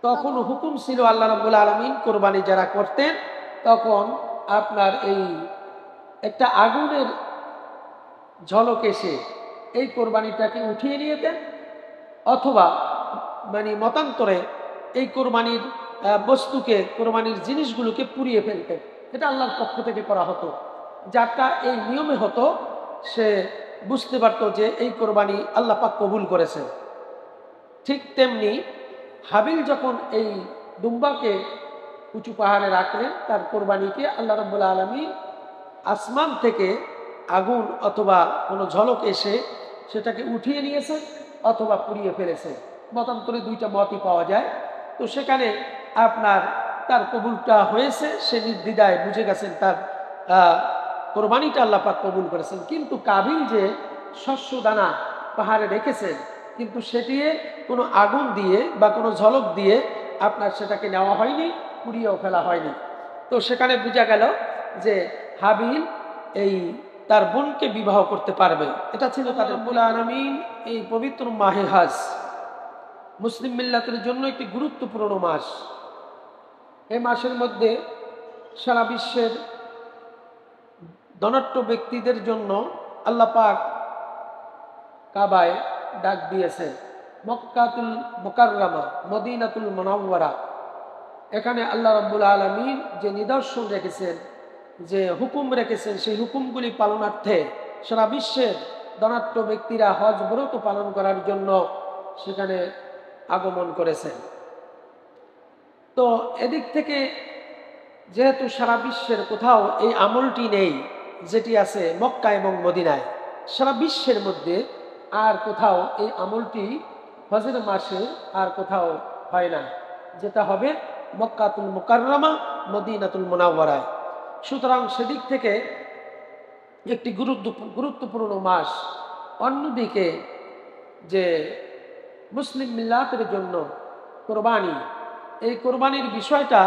তখন হুকুম ছিল আল্লাহ রাব্বুল আলামিন কোরবানি যারা করতেন তখন আপনার এই একটা আগুনের ঝলক এসে এই কোরবানিটাকে উঠিয়ে নিয়ে দেন, অথবা মানে মতান্তরে এই কোরবানির বস্তুকে, কোরবানির জিনিসগুলোকে পুড়িয়ে ফেলতেন। এটা আল্লাহর পক্ষ থেকে করা হতো। যারটা এই নিয়মে হতো সে বুঝতে পারতো যে এই কোরবানি আল্লাহ পাক কবুল করেছেন। ঠিক তেমনি হাবিল যখন এই দুম্বাকে উঁচু পাহাড়ে রাখলেন, তার কোরবানিকে আল্লাহ রাব্বুল আলামিন আসমান থেকে আগুন অথবা কোনো ঝলক এসে সেটাকে উঠিয়ে নিয়েছে অথবা পুড়িয়ে ফেলেছে। মতান্তরে দুইটা মতই পাওয়া যায়। তো সেখানে আপনার তার কবুলটা হয়েছে, সে নির্দ্বিধায় বুঝে গেছেন তার কোরবানিটা আল্লাহ পাক কবুল করেছেন। কিন্তু কাবিল যে শস্য দানা পাহাড়ে রেখেছেন, কিন্তু সেটি কোনো আগুন দিয়ে বা কোনো ঝলক দিয়ে আপনার সেটাকে নেওয়া হয়নি, পুড়িয়েও ফেলা হয়নি। তো সেখানে বোঝা গেল যে হাবিল এই তার বোনকে বিবাহ করতে পারবে। এটা ছিল তাদের রব্বুল আলামিন এই পবিত্র মাহে হজ মুসলিম মিল্লাতের জন্য একটি গুরুত্বপূর্ণ মাস। এই মাসের মধ্যে সারা বিশ্বের ধনাঢ্য ব্যক্তিদের জন্য আল্লাহ পাক কাবায় ডাক দিয়েছে। মক্কাতুল মুকাররমা, মদিনাতুল মুনাওয়ারা, এখানে আল্লাহ রাব্বুল আলামিন যে নিদর্শন রেখেছেন, যে হুকুম রেখেছেন, সেই হুকুমগুলি পালনার্থে সারা বিশ্বের ধনাঢ্য ব্যক্তিরা হজ ব্রত পালন করার জন্য সেখানে আগমন করেছেন। তো এদিক থেকে যেহেতু সারা বিশ্বের কোথাও এই আমলটি নেই যেটি আছে মক্কা এবং মদিনায়, সারা বিশ্বের মধ্যে আর কোথাও এই আমলটি হজের মাসে আর কোথাও হয় না, যেটা হবে মক্কাতুল মুকাররমা, মদিনাতুল মুনাওয়ারায়। সুতরাং সেদিক থেকে একটি গুরুত্বপূর্ণ মাস। অন্যদিকে যে মুসলিম মিল্লাতের জন্য কোরবানি, এই কোরবানির বিষয়টা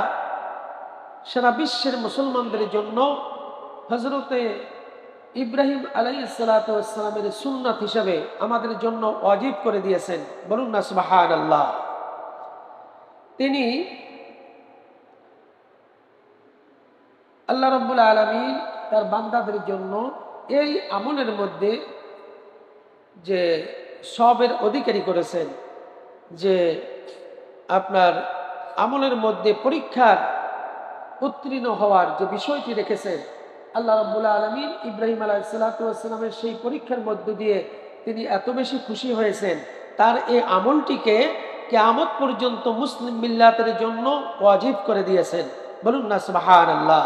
সারা বিশ্বের মুসলমানদের জন্য হজরতে ইব্রাহিম আলাইহিস সালাতু ওয়াস সালামের সুন্নাত হিসাবে আমাদের জন্য ওয়াজিব করে দিয়েছেন। বলুন না সুবহানাল্লাহ। তিনি আল্লাহ রাব্বুল আলামিন তার বান্দাদের জন্য এই আমলের মধ্যে যে সবের অধিকারী করেছেন, যে আপনার আমলের মধ্যে পরীক্ষার উত্তীর্ণ হওয়ার যে বিষয়টি রেখেছেন, আল্লাহ রাব্বুল আলামিন ইব্রাহিম আলাইহিস সালাতু ওয়াস সালামের সেই পরীক্ষার মধ্য দিয়ে তিনি এত বেশি খুশি হয়েছেন, তার এই আমলটিকে কিয়ামত পর্যন্ত মুসলিম মিল্লাতের জন্য ওয়াজিব করে দিয়েছেন। বলুন না সুবহানাল্লাহ।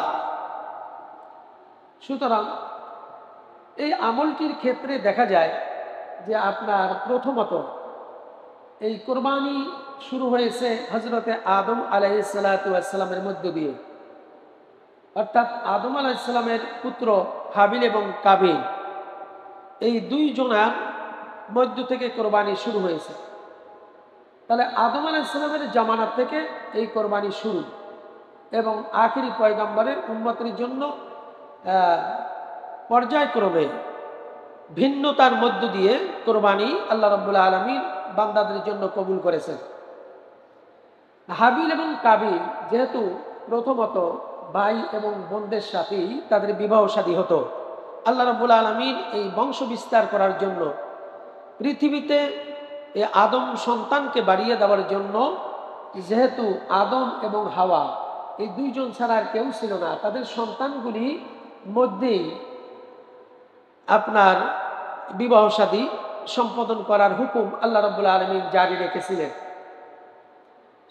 সুতরাং এই আমলটির ক্ষেত্রে দেখা যায় যে আপনার প্রথমত এই কোরবানি শুরু হয়েছে হযরতে আদম আলাইহিস সালাতু ওয়াস সালামের মধ্য দিয়ে, অর্থাৎ আদম আলাইহিস সালামের পুত্র হাবিল এবং কাবিল, এই দুই জনার মধ্য থেকে কোরবানি শুরু হয়েছে। তাহলে আদম আলাইহিস সালামের জামানা থেকে এই কোরবানি শুরু, এবং আখিরি পয়গম্বরের উম্মতের জন্য পর্যায়ক্রমে ভিন্নতার মধ্য দিয়ে কোরবানি আল্লাহ রাব্বুল আলামিন বান্দাদের জন্য কবুল করেছেন। হাবিল এবং কাবিল যেহেতু প্রথমত ভাই এবং বোনদের সাথেই তাদের বিবাহ শাদী হতো, আল্লাহ রাব্বুল আলামিন এই বংশ বিস্তার করার জন্য পৃথিবীতে এই আদম সন্তানকে বাড়িয়ে দেওয়ার জন্য, যেহেতু আদম এবং হাওয়া এই দুইজন ছাড়া আর কেউ ছিল না, তাদের সন্তানগুলি মধ্যেই আপনার বিবাহ শাদী সম্পাদন করার হুকুম আল্লাহ রাব্বুল আলামিন জারি রেখেছিলেন।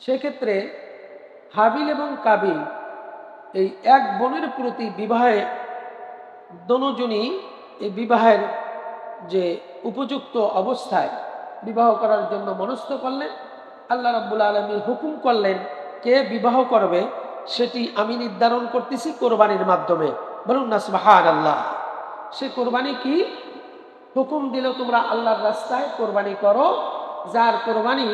সেক্ষেত্রে হাবিল এবং কাবিল এই এক বোনের প্রতি বিবাহে দোনোজনই এই বিবাহের যে উপযুক্ত অবস্থায় বিবাহ করার জন্য মনস্থ করলেন। আল্লাহ রাব্বুল আলামিন হুকুম করলেন কে বিবাহ করবে সেটি আমি নির্ধারণ করতেছি কোরবানির মাধ্যমে। বলুন না সুবহানাল্লাহ। সে কোরবানি কি? হুকুম দিল তোমরা আল্লাহর রাস্তায় কোরবানি করো, যার কোরবানি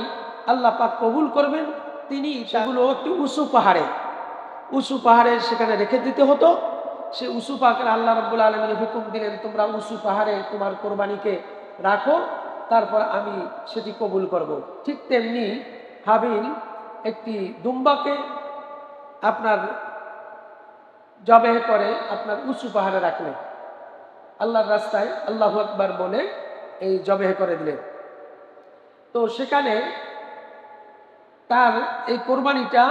আল্লাহ পাক কবুল করবেন তিনি সেগুলো একটি উঁচু পাহাড়ে সেখানে রেখে দিতে হতো। সে উঁচু পাহাড়ে আল্লাহ রাব্বুল আলামিন হুকুম দিলেন তোমরা উঁচু পাহাড়ে তোমার কোরবানিকে রাখো, তারপর আমি সেটি কবুল করব। ঠিক তেমনি হাবিল একটি দুম্বাকে আপনার জবেহ করে আপনার উঁচু পাহাড়ে রাখলেন, আল্লাহর রাস্তায় আল্লাহু আকবার বলে এই জবেহ করে দিলেন। তো সেখানে তার এই কোরবানিটা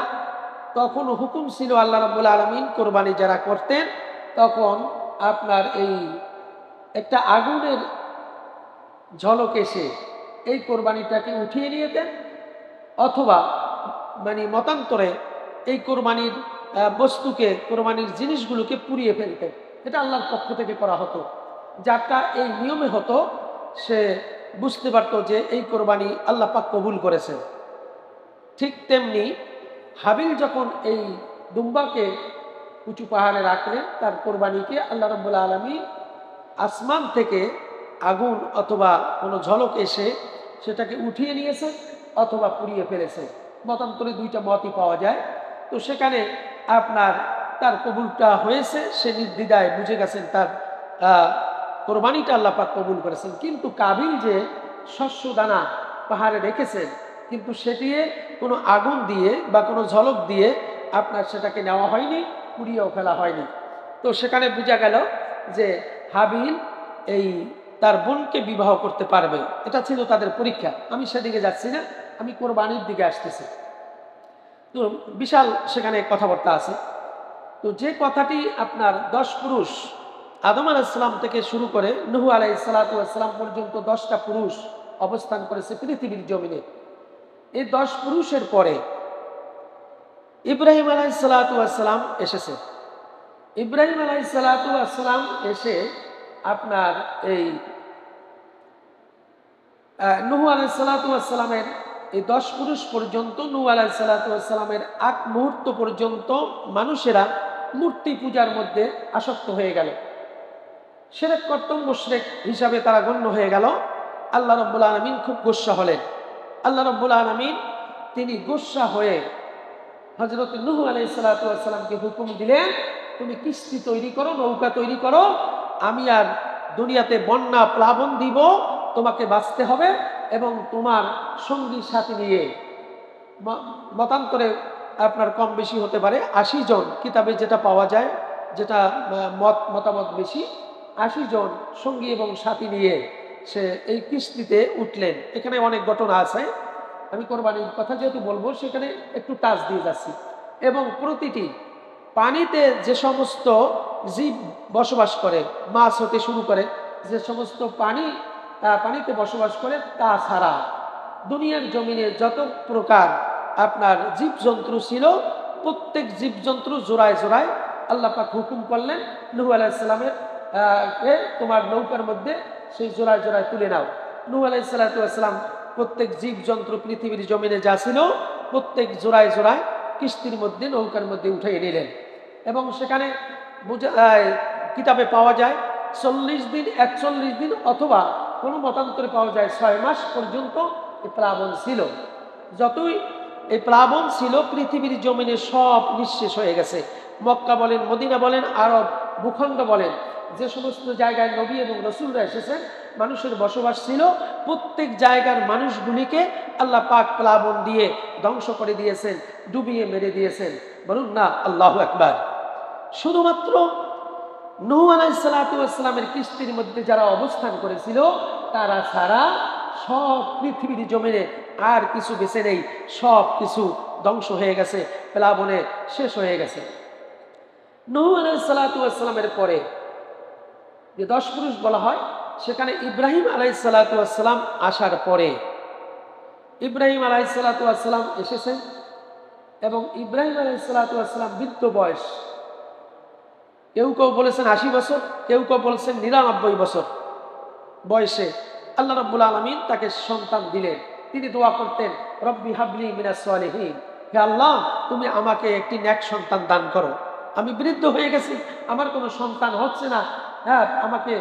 তখন হুকুম ছিল আল্লাহ রাব্বুল আলামিন কোরবানি যারা করতেন তখন আপনার এই একটা আগুনের ঝলক এসে এই কোরবানিটাকে উঠিয়ে নিয়ে দেন, অথবা মানে মতান্তরে এই কোরবানির বস্তুকে, কোরবানির জিনিসগুলোকে পুড়িয়ে ফেলতেন। এটা আল্লাহর পক্ষ থেকে করা হতো। যারটা এই নিয়মে হতো সে বুঝতে পারত যে এই কোরবানি আল্লাহ পাক কবুল করেছেন। ঠিক তেমনি হাবিল যখন এই দুম্বাকে উঁচু পাহাড়ে রাখলেন, তার কোরবানিকে আল্লাহ রাব্বুল আলামিন আসমান থেকে আগুন অথবা কোনো ঝলক এসে সেটাকে উঠিয়ে নিয়েছে অথবা পুড়িয়ে ফেলেছে। মতান্তরে দুইটা মতই পাওয়া যায়। তো সেখানে আপনার তার কবুলটা হয়েছে, সে নির্দ্বিধায় বুঝে গেছেন তার কোরবানিটা আল্লাহ পাক কবুল করেছেন। কিন্তু কাবিল যে শস্য দানা পাহাড়ে রেখেছেন, কিন্তু সেটি কোনো আগুন দিয়ে বা কোনো ঝলক দিয়ে আপনার সেটাকে নেওয়া হয়নি, পুড়িয়েও ফেলা হয়নি। তো সেখানে বোঝা গেল যে হাবিল এই তার বোনকে বিবাহ করতে পারবে, এটা ছিল তাদের পরীক্ষা। আমি সেদিকে যাচ্ছি না, আমি কোরবানির দিকে আসতেছি। তো বিশাল সেখানে কথাবার্তা আছে। তো যে কথাটি আপনার 10 পুরুষ আদম আলাইহিস সালাম থেকে শুরু করে নূহ আলাইহিস সালাম পর্যন্ত 10টা পুরুষ অবস্থান করেছে পৃথিবীর জমিনে। এই 10 পুরুষের পরে ইব্রাহিম আলাইহিস সালাম এসেছে। ইব্রাহিম আলাইহিস সালাম এসে আপনার এই নূহ আলাইহিস সালামের এই 10 পুরুষ পর্যন্ত, নূহ আলাইহিস সালামের আগ মুহূর্ত পর্যন্ত মানুষেরা মূর্তি পূজার মধ্যে আসক্ত হয়ে গেল। শিরক করত, মুশরিক হিসাবে তারা গণ্য হয়ে গেল। আল্লাহ রাব্বুল আলামিন খুব গোসা হলেন। আল্লাহ রাব্বুল আলামিন তিনি গোসা হয়ে হযরত নূহ আলাইহিস সালামকে হুকুম দিলেন, তুমি কিস্তি তৈরি করো, নৌকা তৈরি করো, আমি আর দুনিয়াতে বন্যা প্লাবন দিব, তোমাকে বাঁচতে হবে এবং তোমার সঙ্গী সাথী নিয়ে, মতান্তরে আপনার কম বেশি হতে পারে, 80 জন কিতাবে যেটা পাওয়া যায়, যেটা মতামত বেশি, 80 জন সঙ্গী এবং সাথী নিয়ে সে এই কিস্তিতে উঠলেন। এখানে অনেক ঘটনা আছে, আমি কোরবানির কথা যেহেতু বলবো সেখানে একটু টাচ দিয়ে যাচ্ছি। এবং প্রতিটি পানিতে যে সমস্ত জীব বসবাস করে, মাছ হতে শুরু করে যে সমস্ত পানিতে বসবাস করে, তাছাড়া দুনিয়ার জমিনে যত প্রকার আপনার জীবজন্তু ছিল, প্রত্যেক জীবজন্তু জোড়ায় জোড়ায় আল্লাহ পাক হুকুম করলেন নূহ আলাইহিস সালামের তোমার নৌকার মধ্যে সেই জোড়ায় জোড়ায় তুলে নাও। নূহ আলাইহিস সালাম প্রত্যেক জীবজন্তু পৃথিবীর জমিনে যা ছিল প্রত্যেক জোড়ায় জোড়ায় কিস্তির মধ্যে, নৌকার মধ্যে উঠিয়ে নিলেন। এবং সেখানে কিতাবে পাওয়া যায় 40 দিন, 41 দিন, অথবা কোনো মতান্তরে পাওয়া যায় 6 মাস পর্যন্ত এই প্লাবন ছিল। যতই এই প্লাবন ছিল পৃথিবীর জমিনে সব নিঃশেষ হয়ে গেছে। মক্কা বলেন, মদিনা বলেন, আরব ভূখণ্ড বলেন, যে সমস্ত জায়গায় নবী এবং রাসূলরা এসেছেন, মানুষের বসবাস ছিল, প্রত্যেক জায়গার মানুষগুলিকে আল্লাহ পাক প্লাবন দিয়ে ধ্বংস করে দিয়েছেন, ডুবিয়ে মেরে দিয়েছেন। বলুন না আল্লাহু আকবার। শুধুমাত্র নূহ আলাইহিস সালামের কিস্তির মধ্যে যারা অবস্থান করেছিল তারা ছাড়া সব পৃথিবীর জমিনে আর কিছু বেঁচে নেই, সব কিছু ধ্বংস হয়ে গেছে, প্লাবনে শেষ হয়ে গেছে। নূহ আলাইহিস সালামের পরে যে 10 পুরুষ বলা হয়, সেখানে ইব্রাহিম আলাইহিস সালাম আসার পরে ইব্রাহিম আলাইহিস সালাম এসেছেন এবং ইব্রাহিম আলাইহিস সালাম বৃদ্ধ বয়স, কেউ কেউ বলেছেন 80 বছর, কেউ কেউ বলছেন 99 বছর বয়সে আল্লাহ রাব্বুল আলামিন তাকে সন্তান দিলেন। তিনি দোয়া করতেন, রব্বি হাবলি মিনাস সালিহিন, হে আল্লাহ তুমি আমাকে একটি নেক সন্তান দান করো, আমি বৃদ্ধ হয়ে গেছি, আমার কোনো সন্তান হচ্ছে না, আমাকে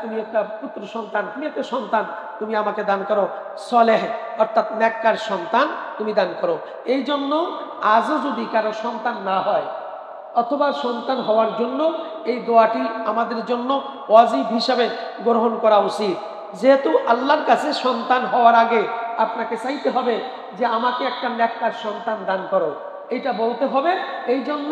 তুমি একটা পুত্র সন্তান, তুমি একটা সন্তান তুমি আমাকে দান করো, সলেহ অর্থাৎ নেককার সন্তান তুমি দান করো। এই জন্য আজও যদি কারো সন্তান না হয় অথবা সন্তান হওয়ার জন্য এই দোয়াটি আমাদের জন্য ওয়াজিব হিসাবে গ্রহণ করা উচিত। যেহেতু আল্লাহর কাছে সন্তান হওয়ার আগে আপনাকে চাইতে হবে যে আমাকে একটা নেককার সন্তান দান করো। এটা বলতে হবে এই জন্য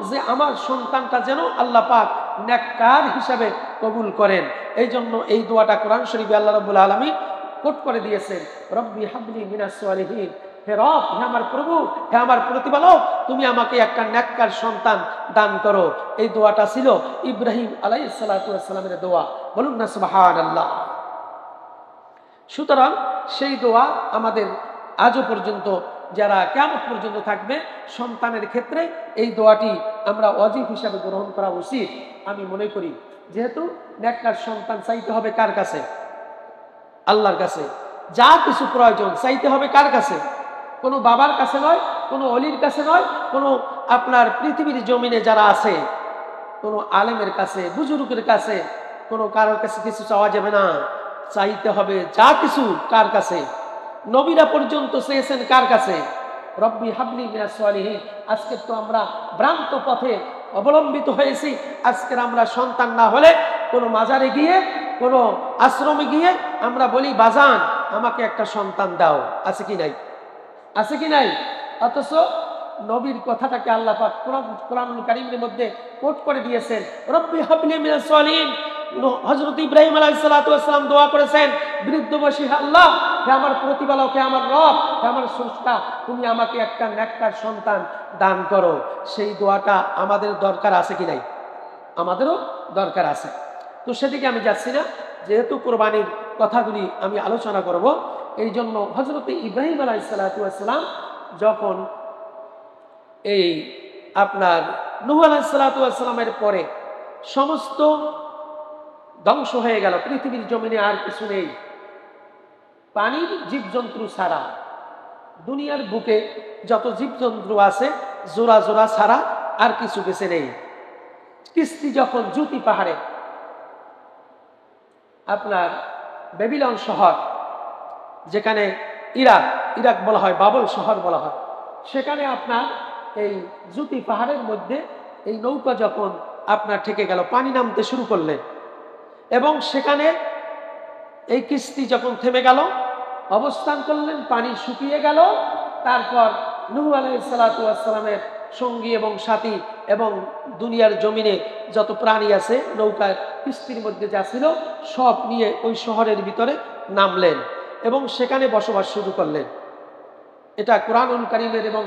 যে আমার সন্তানটা যেন আল্লাহ পাক নেককার হিসাবে কবুল করেন। এই জন্য এই দোয়াটা কোরআন শরীফে আল্লাহ রাব্বুল আলামিন কোট করে দিয়েছেন, রব্বি হাবলি মিনাস সালিহিন। হে রব, হে আমার প্রভু, হে আমার প্রতিপালক, তুমি আমাকে একটা নেককার সন্তান দান করো। এই দোয়াটা ছিল ইব্রাহিম আলাইহিস সালাতু ওয়াস সালামের দোয়া। বলুন না সুবহানাল্লাহ। সুতরাং সেই দোয়া আমাদের আজও পর্যন্ত, যারা কিয়ামত পর্যন্ত থাকবে, সন্তানের ক্ষেত্রে এই দোয়াটি আমরা ওয়াজিব হিসাবে গ্রহণ করা উচিত আমি মনে করি। যেহেতু নেককার সন্তান চাইতে হবে কার কাছে? আল্লাহর কাছে। যা কিছু প্রয়োজন চাইতে হবে কার কাছে? কোনো বাবার কাছে নয়, কোনো অলির কাছে নয়, কোনো আপনার পৃথিবীর জমিনে যারা আছে কোনো আলেমের কাছে, বুজুর্গের কাছে, কোনো কারোর কাছে কিছু চাওয়া যাবে না। চাইতে হবে যা কিছু কার কাছে? নবীরা পর্যন্ত চেয়েছেন কার কাছে? রব্বি হাবলি মিনাস সালিহিন। আজকে তো আমরা ভ্রান্ত পথে অবলম্বিত হয়েছি। আজকের আমরা সন্তান না হলে কোনো মাজারে গিয়ে, কোনো আশ্রমে গিয়ে আমরা বলি, বাজান আমাকে একটা সন্তান দাও। আছে কি নাই? আছে কি নাই? অথচ নবীর কথাটাকে আল্লাহ পাক কোরআনুল কারীমের মধ্যে কোট করে দিয়েছেন, রব্বি হাবলি মিনাস সালিহিন। হযরত ইব্রাহিম আলাইহিস সালাতু ওয়াস সালাম দোয়া করেছেন বৃদ্ধ বয়সী, আল্লাহ, হে আমার প্রতিপালক, হে আমার রব, হে আমার স্রষ্টা, তুমি আমাকে একটা নেককার সন্তান দান করো। সেই দোয়াটা আমাদের দরকার আছে কি নাই? আমাদেরও দরকার আছে। তো সেদিকে আমি যাচ্ছি না, যেহেতু কোরবানির কথাগুলি আমি আলোচনা করব। এই জন্য হযরত ইব্রাহিম আলাইহিস সালাতু ওয়াস সালাম যখন এই আপনার নূহ আলাইহিস সালাতু ওয়াস সালামের পরে সমস্ত ধ্বংস হয়ে গেল, পৃথিবীর জমিনে আর কিছু নেই, পানির জীবজন্তু ছাড়া, দুনিয়ার বুকে যত জীবজন্তু আছে জোড়া জোড়া ছাড়া আর কিছু বেঁচে নেই। কিস্তি যখন জুতি পাহাড়ে, আপনার বেবিলন শহর, যেখানে ইরাক বলা হয়, বাবল শহর বলা হয়, সেখানে আপনার এই জুতি পাহাড়ের মধ্যে এই নৌকা যখন আপনার ঠেকে গেল, পানি নামতে শুরু করলেন, এবং সেখানে এই কিস্তি যখন থেমে গেল, অবস্থান করলেন, পানি শুকিয়ে গেল, তারপর নূহ আলাইহিস সালাতু ওয়াস সালামের সঙ্গী এবং সাথী এবং দুনিয়ার জমিনে যত প্রাণী আছে নৌকার কিস্তির মধ্যে যা ছিল সব নিয়ে ওই শহরের ভিতরে নামলেন এবং সেখানে বসবাস শুরু করলেন। এটা কোরআনুল কারীমের এবং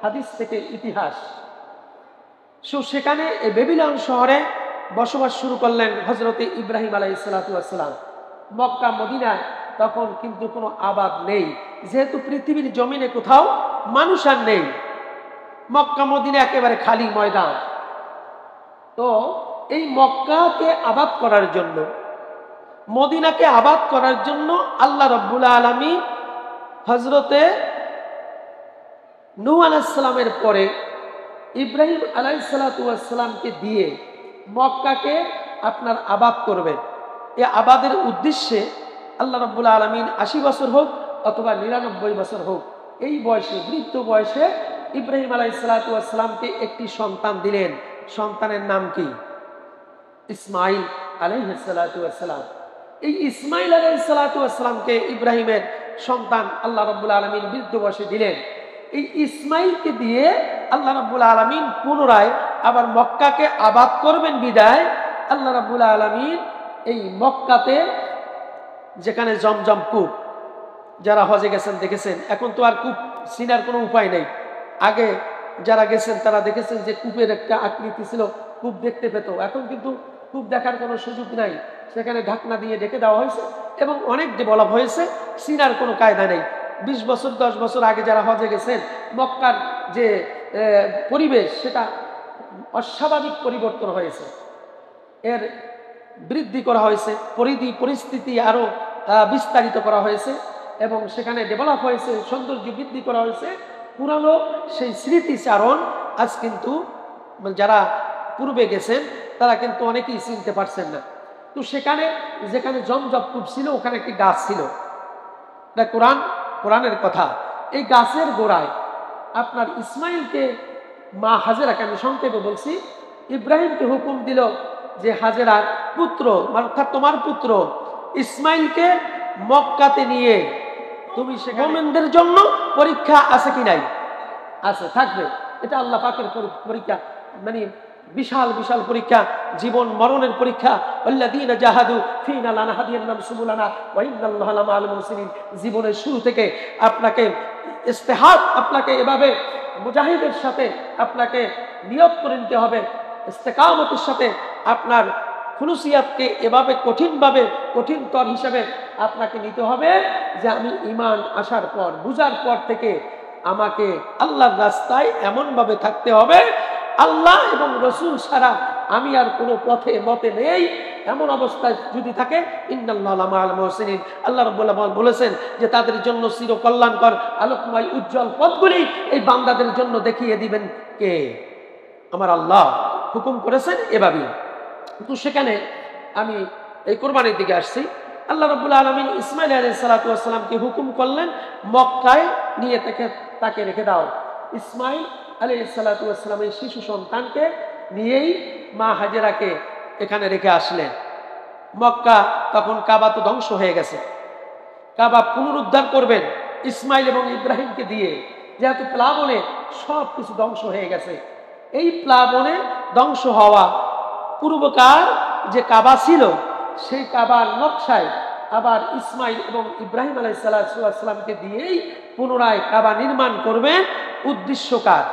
হাদিস থেকে ইতিহাস। সেখানে এই বেবিলন শহরে বসবাস শুরু করলেন হযরতে ইব্রাহিম আলাইহিস সালাতু ওয়াস সালাম। মক্কা মদিনায় তখন কিন্তু কোনো আবাদ নেই, যেহেতু পৃথিবীর জমিনে কোথাও মানুষ আর নেই, মক্কা মদিনা একেবারে খালি ময়দান। তো এই মক্কাকে আবাদ করার জন্য, মদিনাকে আবাদ করার জন্য আল্লাহ রাব্বুল আলামিন হযরতে নূহ আলাইহিস সালামের পরে ইব্রাহিম আলাইহিস সালাতু ওয়াস সালামকে দিয়ে মক্কাকে আপনার আবাদ করবেন। এই আবাদের উদ্দেশ্যে আল্লাহ রাব্বুল আলামিন ৮০ বছর হোক অথবা ৯৯ বছর হোক, এই বয়সে, বৃদ্ধ বয়সে ইব্রাহিম আলাইহিস সালাতু ওয়াস সালামকে একটি সন্তান দিলেন। সন্তানের নাম কি? ইসমাইল আলাইহিস সালাতু ওয়াস সালাম। এই ইসমাইল আলাইহিস সালাতু ওয়াস সালামকে ইব্রাহিমের সন্তান আল্লাহ রাব্বুল আলামিন বৃদ্ধ বয়সে দিলেন। এই ইসমাইলকে দিয়ে আল্লাহ রাব্বুল আলামিন পুনরায় আবার মক্কাকে আবাদ করবেন বিদায় আল্লাহ রাব্বুল আলামিন এই মক্কাতে, যেখানে জমজম কূপ, যারা হজে গেছেন দেখেছেন, এখন তো আর কূপ চিনার কোনো উপায় নেই। আগে যারা গেছেন তারা দেখেছেন যে কূপের একটা আকৃতি ছিল, কূপ দেখতে পেত। এখন কিন্তু কূপ দেখার কোনো সুযোগ নাই, সেখানে ঢাকনা দিয়ে ঢেকে দেওয়া হয়েছে এবং অনেক ডেভেলপ হয়েছে, চিনার কোনো কায়দা নেই। ২০ বছর ১০ বছর আগে যারা হজে গেছেন, মক্কার যে পরিবেশ সেটা অস্বাভাবিক পরিবর্তন হয়েছে, এর বৃদ্ধি করা হয়েছে, পরিস্থিতি আরো বিস্তারিত করা হয়েছে এবং সেখানে ডেভেলপ হয়েছে, সৌন্দর্য বৃদ্ধি করা হয়েছে। পুরানো সেই স্মৃতিচারণ আজ কিন্তু যারা পূর্বে গেছেন তারা কিন্তু অনেকেই চিনতে পারছেন না। তো সেখানে যেখানে জমজম কূপ ছিল ওখানে একটি গাছ ছিল, এটা কোরআনের কথা। এই গাছের গোড়ায় আপনার ইসমাইলকে, মা হাজেরাকে, আমি সংক্ষেপে বলছি, ইব্রাহিমকে হুকুম দিল যে হাজেরার পুত্র, অর্থাৎ তোমার পুত্র ইসমাইলকে মক্কাতে নিয়ে তুমি মুমিনদের জন্য পরীক্ষা আছে কি নাই? আছে, থাকবে। এটা আল্লাহ পাকের পরীক্ষা, মানে বিশাল বিশাল পরীক্ষা, জীবন মরণের পরীক্ষা। আল্লাযীনা জাহাদু ফীনা লানাহদিয়ান্নাহুম সুবুলানা ওয়া ইন্নাল্লাহা লামাআল মুহসিনিন। জীবনের শুরু থেকে আপনাকে ইস্তেহাদ, আপনাকে এভাবে মুজাহিদের সাথে আপনাকে নিয়ত করে নিতে হবে, ইস্তেকামতের সাথে আপনার খুলুসিয়াতকে এভাবে কঠিনভাবে কঠিনতর হিসাবে আপনাকে নিতে হবে যে আমি ঈমান আসার পর বুঝার পর থেকে আমাকে আল্লাহর রাস্তায় এমনভাবে থাকতে হবে, আল্লাহ এবং রসুল ছাড়া আমি আর কোনো পথে মতে নেই। এমন অবস্থায় যদি থাকে, ইন্নাল্লাহা লামাআল মুহসিনিন, আল্লাহ রাব্বুল আলামিন বলেছেন যে তাদের জন্য চির কল্যাণকর আলোকময় উজ্জ্বল পথগুলি এই বান্দাদের জন্য দেখিয়ে দিবেন কে? আমার আল্লাহ হুকুম করেছেন এভাবেই। তো সেখানে আমি এই কোরবানির দিকে আসছি। আল্লাহ রাব্বুল আলামিন ইসমাঈল আলাইহিস সালাতু ওয়াস সালামকে হুকুম করলেন মক্কায় নিয়ে তাকে রেখে দাও। ইসমাঈল আলাইহিস সালাতু ওয়াস সালাম এই শিশু সন্তানকে নিয়েই মা হাজেরাকে এখানে রেখে আসলেন। মক্কা তখন কাবা তো ধ্বংস হয়ে গেছে, কাবা পুনরুদ্ধার করবেন ইসমাঈল এবং ইব্রাহিমকে দিয়ে, যেহেতু প্লাবনে সব কিছু ধ্বংস হয়ে গেছে। এই প্লাবনে ধ্বংস হওয়া পূর্বকার যে কাবা ছিল, সেই কাবার নকশায় আবার ইসমাঈল এবং ইব্রাহিম আলাইহিস সালামকে দিয়েই পুনরায় কাবা নির্মাণ করবেন। উদ্দেশ্যকার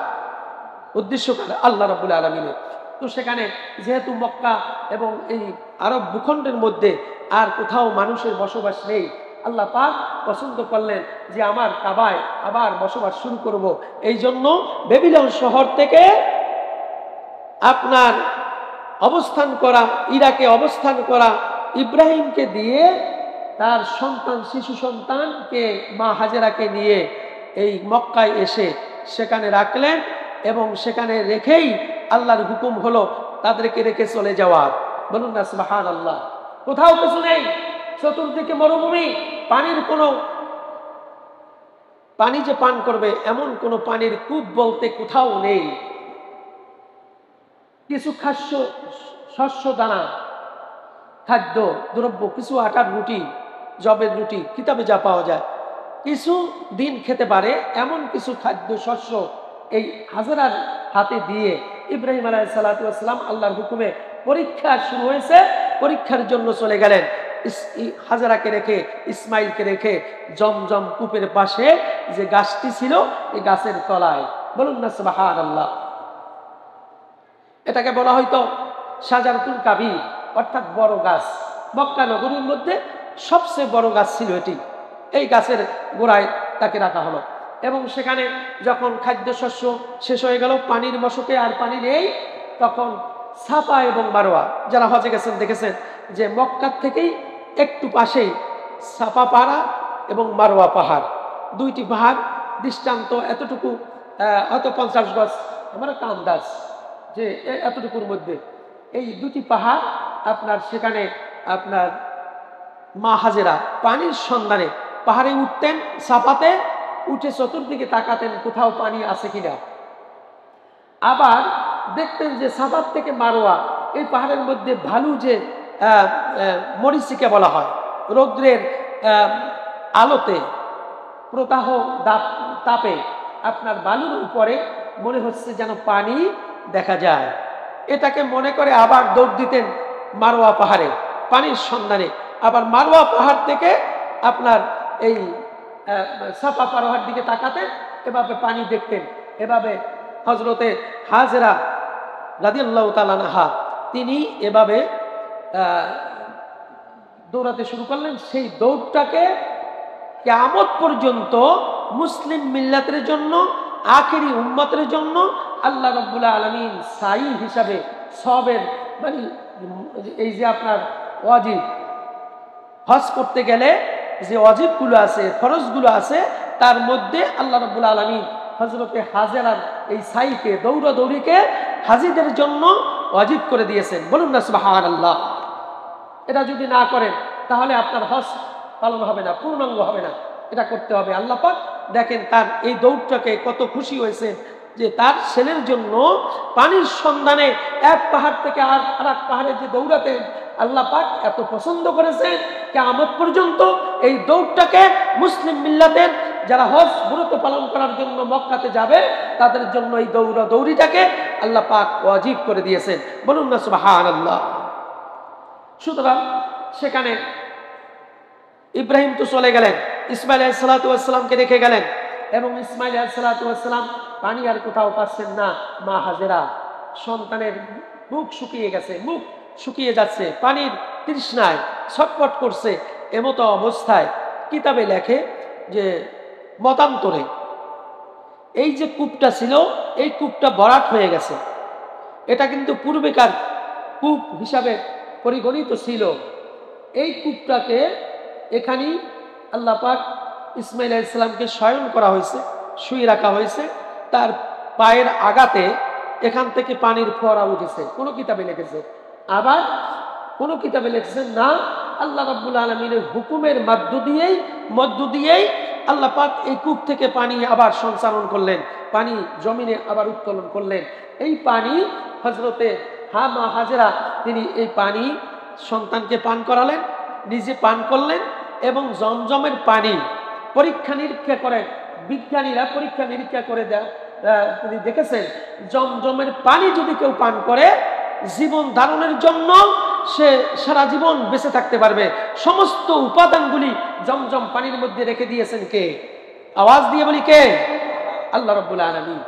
আল্লাহ রাব্বুল আলামিনের। তো সেখানে যেহেতু মক্কা এবং এই আরব ভূখণ্ডের মধ্যে আর কোথাও মানুষের বসবাস নেই, আল্লাহ পাক পছন্দ করলেন যে আমার কাবায় আবার বসবাস শুরু করব। এই জন্য বেবিলন শহর থেকে আপনার অবস্থান করা, ইরাকে অবস্থান করা ইব্রাহিমকে দিয়ে তার সন্তান, শিশু সন্তানকে মা হাজেরাকে নিয়ে এই মক্কায় এসে সেখানে রাখলেন এবং সেখানে রেখেই আল্লাহর হুকুম হলো তাদেরকে রেখে চলে যাওয়ার। বলুন না সুবহানাল্লাহ। কোথাও কিছু নেই, চতুর্দিকে মরুভূমি, পানি যে পান করবে এমন কোনো পানির কূপ বলতে কোথাও নেই। কিছু শস্য দানা, খাদ্য দ্রব্য, কিছু আটার রুটি, জবের রুটি, কিতাবে যা পাওয়া যায়, কিছু দিন খেতে পারে এমন কিছু খাদ্য শস্য এই হাজেরার হাতে দিয়ে ইব্রাহিম আলাইহিস সালাতু ওয়াস সালাম আল্লাহর হুকুমে পরীক্ষা শুরু হয়েছে, পরীক্ষার জন্য চলে গেলেন। হাজেরাকে রেখে, ইসমাইলকে রেখে জমজম কূপের পাশে যে গাছটি ছিল এই গাছের তলায়। বলুন না সুবহানাল্লাহ। এটাকে বলা হয়তো শাজারাতুল কাবির, অর্থাৎ বড় গাছ। মক্কা নগরীর মধ্যে সবচেয়ে বড় গাছ ছিল এটি। এই গাছের গোড়ায় তাকে রাখা হলো এবং সেখানে যখন খাদ্যশস্য শেষ হয়ে গেল, পানির মশকে আর পানি নেই, তখন সাফা এবং মারওয়া, যারা হজে গেছেন দেখেছেন যে মক্কার থেকেই একটু পাশেই সাফা পাহাড় এবং মারওয়া পাহাড়, দুইটি পাহাড় দৃষ্টান্ত এতটুকু, হয়তো 50 গজ, আমার একটা আন্দাজ যে এতটুকুর মধ্যে এই দুটি পাহাড় আপনার, সেখানে আপনার মা হাজেরা পানির সন্ধানে পাহাড়ে উঠতেন, সাফাতে উঠে চতুর্দিকে তাকাতেন কোথাও পানি আছে কিনা। আবার দেখতেন যে সাফাত থেকে মারোয়া এই পাহাড়ের মধ্যে ভালু, যে মরিচিকা বলা হয়, রৌদ্রের আলোতে প্রদাহ তাপে আপনার বালুর উপরে মনে হচ্ছে যেন পানি দেখা যায়। এটাকে মনে করে আবার দৌড় দিতেন মারোয়া পাহাড়ে পানির সন্ধানে। আবার মারওয়া পাহাড় থেকে আপনার এই সাফা পাহাড়ের দিকে তাকাতেন, এভাবে পানি দেখতেন। এভাবে হযরতে হাজেরা রাদিয়াল্লাহু তাআলা আনহা তিনি এভাবে দৌড়াতে শুরু করলেন। সেই দৌড়টাকে কিয়ামত পর্যন্ত মুসলিম মিল্লাতের জন্য, আখেরি উম্মতের জন্য আল্লাহ রাব্বুল আলামিন সাই হিসাবে সবের, মানে এই যে আপনার ওয়াজিব, হজ করতে গেলে যে ওয়াজিবগুলো আছে, ফরজগুলো আছে, তার মধ্যে আল্লাহ রাব্বুল আলামিন হযরতে হাজেরার এই সাইকে, দৌড়াদৌড়িকে হাজিদের জন্য ওয়াজিব করে দিয়েছেন। বলুন না সুবহানাল্লাহ। এটা যদি না করেন তাহলে আপনার হজ পালন হবে না, পূর্ণাঙ্গ হবে না। এটা করতে হবে। আল্লাহ পাক দেখেন তার এই দৌড়টাকে কত খুশি হয়েছে যে তার ছেলের জন্য পানির সন্ধানে এক পাহাড় থেকে আর এক পাহাড়ে যে দৌড়াতেন, আল্লাহ পাক এত পছন্দ করেছেন কিয়ামত পর্যন্ত এই দৌড়টাকে মুসলিম মিল্লাতের যারা হজ ব্রত পালন করার জন্য মক্কাতে যাবে তাদের জন্য এই দৌড়িটাকে আল্লাহ পাক ওয়াজিব করে দিয়েছেন। বলুন না সুবহানাল্লাহ। সুতরাং সেখানে ইব্রাহিম তো চলে গেলেন, ইসমাইল আলাইহিস সালাতু ওয়াস সালামকে রেখে গেলেন, এবং ইসমাইল আলাইহিস সালাতু ওয়াস সালাম পানি আর কোথাও পাচ্ছেন না। মা হাজেরা সন্তানের মুখ শুকিয়ে গেছে, মুখ শুকিয়ে যাচ্ছে, পানির তৃষ্ণায় ছটফট করছে। এমতো অবস্থায় কিতাবে লেখে যে মতান্তরে এই যে কূপটা ছিল এই কূপটা ভরাট হয়ে গেছে। এটা কিন্তু পূর্বেকার কূপ হিসাবে পরিগণিত ছিল। এই কূপটাকে এখানেই আল্লাহ পাক ইসমাইল আলাইহিস সালামকে শয়ন করা হয়েছে, শুয়ে রাখা হয়েছে। তার পায়ের আগাতে এখান থেকে পানির ফোয়ারা উঠেছে, কোনো কিতাবে লিখেছে। আবার কোনো কিতাবে লিখেছেন না, আল্লাহ রাব্বুল আলামিনের হুকুমের মধ্য দিয়েই আল্লাহ পাক এই কূপ থেকে পানি আবার সঞ্চালন করলেন, পানি জমিনে আবার উত্তোলন করলেন। এই পানি হযরতে মা হাজেরা তিনি এই পানি সন্তানকে পান করালেন, নিজে পান করলেন, এবং জমজমের পানি পরীক্ষা নিরীক্ষা করে বিজ্ঞানীরা পরীক্ষা নিরীক্ষা করে তিনি দেখেছেন জমজমের পানি যদি কেউ পান করে জীবন ধারণের জন্য সে সারা জীবন বেঁচে থাকতে পারবে। সমস্ত উপাদানগুলি জমজম পানির মধ্যে রেখে দিয়েছেন কে? আওয়াজ দিয়ে বলি কে? আল্লাহ রাব্বুল আলামিন।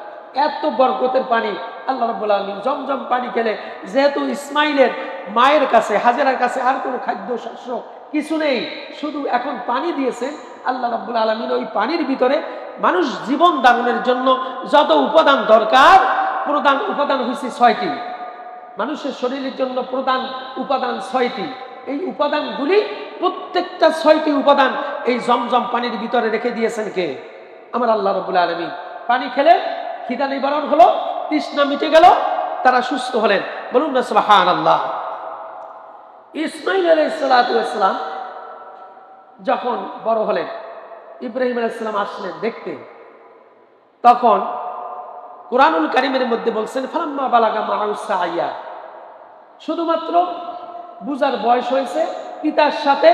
এত বরকতের পানি আল্লাহ রাব্বুল আলামিন। জমজম পানি খেলে, যেহেতু ইসমাইলের মায়ের কাছে হাজেরার কাছে আর কোনো খাদ্য শস্য কিছু নেই, শুধু এখন পানি দিয়েছেন আল্লাহ রাব্বুল আলামিন। ওই পানির ভিতরে মানুষ জীবন ধারণের জন্য যত উপাদান দরকার, প্রধান উপাদান হচ্ছে 6টি। মানুষের শরীরের জন্য প্রধান উপাদান 6টি। এই উপাদানগুলি প্রত্যেকটা 6টি উপাদান এই জমজম পানির ভিতরে রেখে দিয়েছেন কে? আমার আল্লাহ রাব্বুল আলামিন। পানি খেলে খিদা নিবারণ হলো, তৃষ্ণা মিটে গেল, তারা সুস্থ হলেন। বলুন না সুবহানাল্লাহ। ইসমাইল আলাইহিস সালাতু ওয়াস সালাম যখন বড় হলেন, ইব্রাহিম আলাইহিস সালাম আসলেন দেখতে, তখন কুরআনুল কারীমের মধ্যে বলছেন ফালাম্মা বালাগা মা'আহু সা'য়া, শুধুমাত্র বুঝার বয়স হয়েছে, পিতার সাথে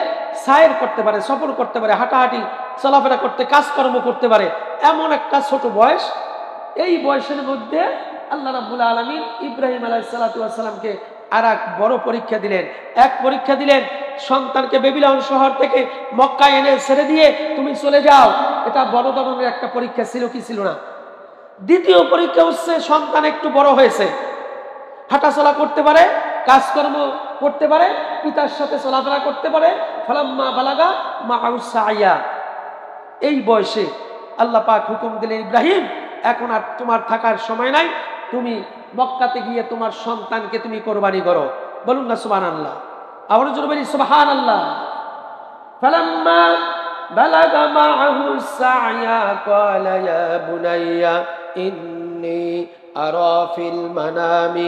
সায়ের করতে পারে, সফর করতে পারে, হাঁটাহাঁটি চলাফেরা করতে, কাজকর্ম করতে পারে, এমন একটা ছোট বয়স। এই বয়সের মধ্যে আল্লাহ রাব্বুল আলামিন ইব্রাহিম আলাইহিস সালাতু ওয়াস সালামকে আর এক বড় পরীক্ষা দিলেন। এক পরীক্ষা দিলেন, সন্তানকে বেবিলন শহর থেকে মক্কায় এনে ছেড়ে দিয়ে তুমি চলে যাও। এটা বড় ধরনের একটা পরীক্ষা ছিল কি ছিল না? দ্বিতীয় পরীক্ষা হচ্ছে সন্তান একটু বড় হয়েছে, হাঁটাচলা করতে পারে, কাজকর্ম করতে পারে, পিতার সাথে চলাফেরা করতে পারে। ফালাম্মা বালাগা মা'আহু সা'য়া, এই বয়সে আল্লাহ পাক হুকুম দিলেন ইব্রাহিম এখন আর তোমার থাকার সময় নাই, তুমি মক্কাতে গিয়ে তোমার সন্তানকে তুমি কোরবানি করো। বলুন না সুবহানাল্লাহ। আবার জোরে বলি সুবহানাল্লাহ। ফালাম্মা বালাগা মা'আহু সা'য়া ক্বালা ইয়া বুনাইয়া ইন্নী আরা ফিল মানামি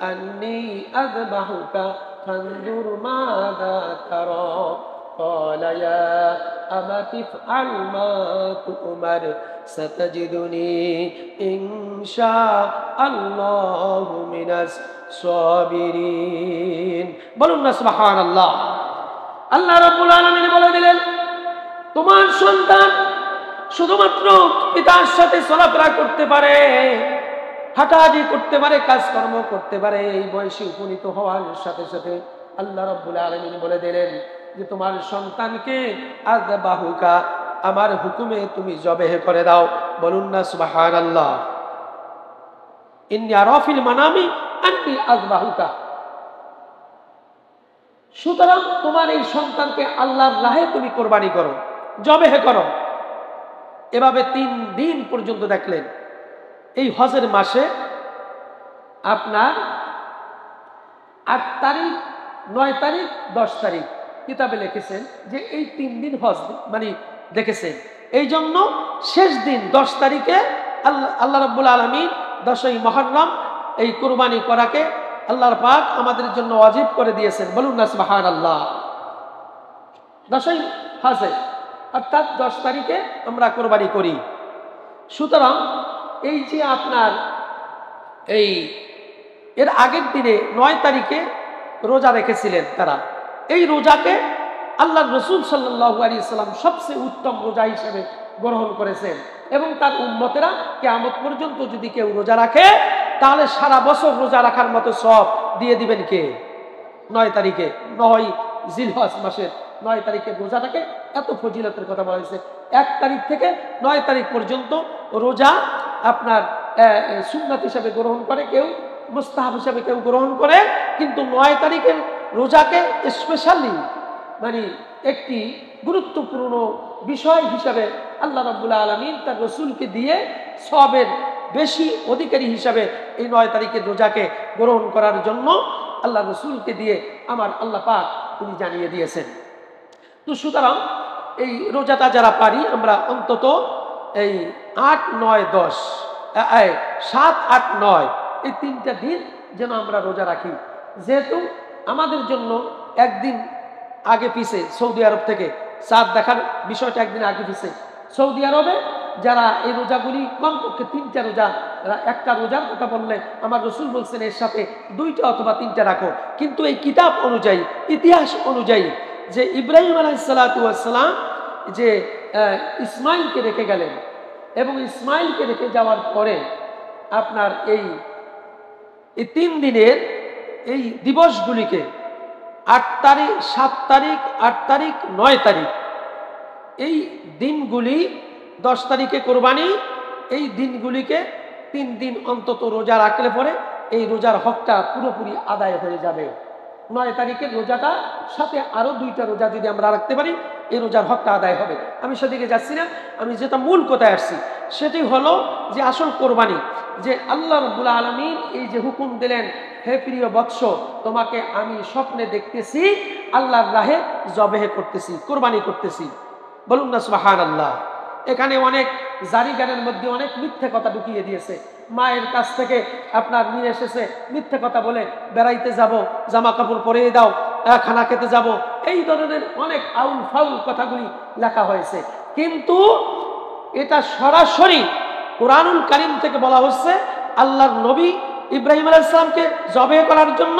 আন্নী আযবাহুকা ফানজুর মাযা তারা ক্বালা ইয়া আবাতি ইফআল মা তু'মার সাতাজিদুনি ইনশাআল্লাহু মিনাস সাবিরিন। বলুন না সুবহানাল্লাহ। আল্লাহ রাব্বুল আলামিন বলে দিলেন তোমার সন্তান শুধুমাত্র পিতার সাথে চলাফেরা করতে পারে, হাঁটাহাঁটি করতে পারে, কাজকর্ম করতে পারে। এই বয়সে উপনীত হওয়ার সাথে সাথে আল্লাহ রাব্বুল আলামিন বলে দিলেন যে তোমার সন্তানকে আযবাহুকা, আমার হুকুমে তুমি জবেহ করে দাও। বলুন না সুবহানাল্লাহ। ইন্নী আরা ফিল মানামি আন্নী আযবাহুকা। সুতরাং তোমার এই সন্তানকে আল্লাহর রাহে তুমি কোরবানি করো, জবেহ করো। এভাবে 3 দিন পর্যন্ত দেখলেন। এই হজের মাসে আপনার 8 তারিখ, 9 তারিখ, 10 তারিখ কিতাবে লিখেছেন যে এই 3 দিন হজ মানে দেখেছেন। এই জন্য শেষ দিন 10 তারিখে আল্লাহ রাব্বুল আলামিন 10ই মুহররম এই কুরবানি করাকে আল্লাহর পাক আমাদের জন্য ওয়াজিব করে দিয়েছেন। বলুন না সুবহানাল্লাহ। 10ই হজে অর্থাৎ 10 তারিখে আমরা কোরবানি করি। সুতরাং এই যে আপনার এই এর আগের দিনে 9 তারিখে রোজা রেখেছিলেন তারা। এই রোজাকে আল্লাহ রসুল সাল্লাল্লাহু আলাইহি ওয়াসাল্লাম সবচেয়ে উত্তম রোজা হিসেবে গ্রহণ করেছেন এবং তার উম্মতেরা কিয়ামত পর্যন্ত যদি কেউ রোজা রাখে তাহলে সারা বছর রোজা রাখার মতো সব দিয়ে দিবেন কে? 9 তারিখে, 9 জিলহজ মাসের 9 তারিখের রোজাটাকে এত ফজিলতের কথা বলা হয়েছে। 1 তারিখ থেকে 9 তারিখ পর্যন্ত রোজা আপনার সুন্নাত হিসাবে গ্রহণ করে কেউ, মুস্তাহাব হিসাবে কেউ গ্রহণ করে, কিন্তু 9 তারিখের রোজাকে স্পেশালি মানে একটি গুরুত্বপূর্ণ বিষয় হিসাবে আল্লাহ রাব্বুল আলামিন তার রসুলকে দিয়ে সওয়াবের বেশি অধিকারী হিসাবে এই 9 তারিখের রোজাকে গ্রহণ করার জন্য আল্লাহ রসুলকে দিয়ে আমার আল্লাহ পাক তিনি জানিয়ে দিয়েছেন। তো সুতরাং এই রোজাটা যারা পারি আমরা অন্তত এই 8, 9, 10 7, 8, 9 এই 3টা দিন যেন আমরা রোজা রাখি। যেহেতু আমাদের জন্য একদিন আগে পিছে সৌদি আরব থেকে চাঁদ দেখার বিষয়টা একদিন আগে পিছে সৌদি আরবে যারা এই রোজাগুলি কমপক্ষে 3টা রোজা, একটা রোজার কথা বললে আমার রসুল বলছেন এর সাথে 2টা অথবা 3টা রাখো। কিন্তু এই কিতাব অনুযায়ী, ইতিহাস অনুযায়ী যে ইব্রাহিম আলাইহিস সালাতু ওয়াস সালাম যে ইসমাইলকে রেখে গেলেন এবং ইসমাইলকে রেখে যাওয়ার পরে আপনার এই 3 দিনের এই দিবসগুলিকে 8 তারিখ, 7 তারিখ, 8 তারিখ, 9 তারিখ এই দিনগুলি, 10 তারিখে কোরবানি, এই দিনগুলিকে 3 দিন অন্তত রোজা রাখলে পরে এই রোজার হকটা পুরোপুরি আদায় হয়ে যাবে। 9 তারিখের রোজাটা সাথে আরো 2টা রোজা যদি আমরা রাখতে পারি এই রোজার হকটা আদায় হবে। আমি সেদিকে যাচ্ছি না, আমি যেটা মূল কথায় আসছি সেটি হলো যে আসল কোরবানি, যে আল্লাহ রাব্বুল আলামিন এই যে হুকুম দিলেন, হে প্রিয় বৎস তোমাকে আমি স্বপ্নে দেখতেছি আল্লাহর রাহে জবেহ করতেছি, কোরবানি করতেছি। বলুন না সুবহানাল্লাহ। এখানে অনেক জারি গানের মধ্যে অনেক মিথ্যে কথা ঢুকিয়ে দিয়েছে। মায়ের কাছ থেকে আপনার নিয়ে এসেছে মিথ্যে কথা বলে, বেড়াইতে যাব, জামা কাপড় পরিয়ে দাও, খানা খেতে যাব, এই ধরনের অনেক আউল ফাউল কথাগুলি লেখা হয়েছে। কিন্তু এটা সরাসরি কোরআনুল কারীম থেকে বলা হচ্ছে আল্লাহর নবী ইব্রাহিম আলাইহিস সালামকে জবেহ করার জন্য,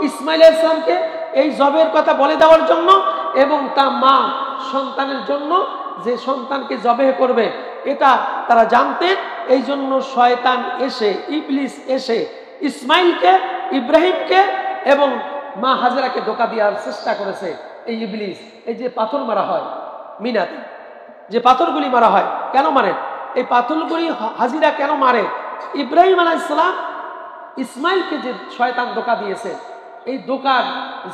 ইসমাইল আলাইহিস সালামকে এই জবের কথা বলে দেওয়ার জন্য এবং তার মা সন্তানের জন্য যে সন্তানকে জবেহ করবে এটা তারা জানতেন। এই জন্য শয়তান এসে, ইবলিস এসে ইসমাইলকে, ইব্রাহিমকে এবং মা হাজেরাকে ধোঁকা দেওয়ার চেষ্টা করেছে। এই ইবলিস, এই যে পাথর মারা হয় মিনাতে, যে পাথরগুলি মারা হয়, কেন মারে এই পাথরগুলি? হাজিরা কেন মারে? ইব্রাহিম আলাইহিস সালাম ইসমাইলকে যে শয়তান ধোঁকা দিয়েছে, এই ধোঁকার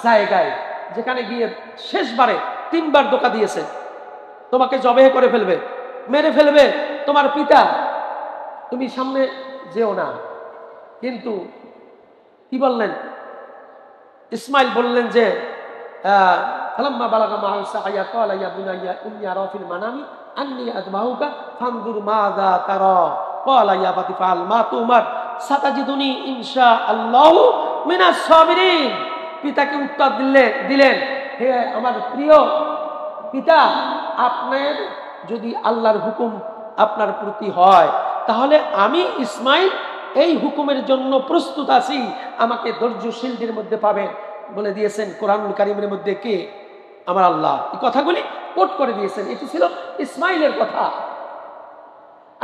জায়গায় যেখানে গিয়ে শেষবারে 3 বার ধোঁকা দিয়েছে, তোমাকে জবেহ করে ফেলবে, মেরে ফেলবে তোমার পিতা, তুমি সামনে যেও না। কিন্তু কি বললেন? ইসমাইল বললেন যে ফালাম্মা বালাগা মা'আ সা'য়া ক্বালা ইয়া বুনাইয়া ইন্নী আরা ফিল মানামি আন্নী আযবাহুকা ফানজুর মাযা তারা ক্বালা ইয়া আবাতি ফাআল মা তুমার সাতাজিদুনি ইনশাআল্লাহু মিনাস সাবিরিন। পিতাকে উত্তর দিলেন, হে আমার প্রিয় পিতা, আপনার যদি আল্লাহর হুকুম আপনার প্রতি হয় তাহলে আমি ইসমাইল এই হুকুমের জন্য প্রস্তুত আছি, আমাকে ধৈর্যশীলদের মধ্যে পাবেন। বলে দিয়েছেন কোরআনুল কারীমের মধ্যে কে? আমার আল্লাহ। এই কথাগুলি কোট করে দিয়েছেন। এটি ছিল ইসমাইলের কথা,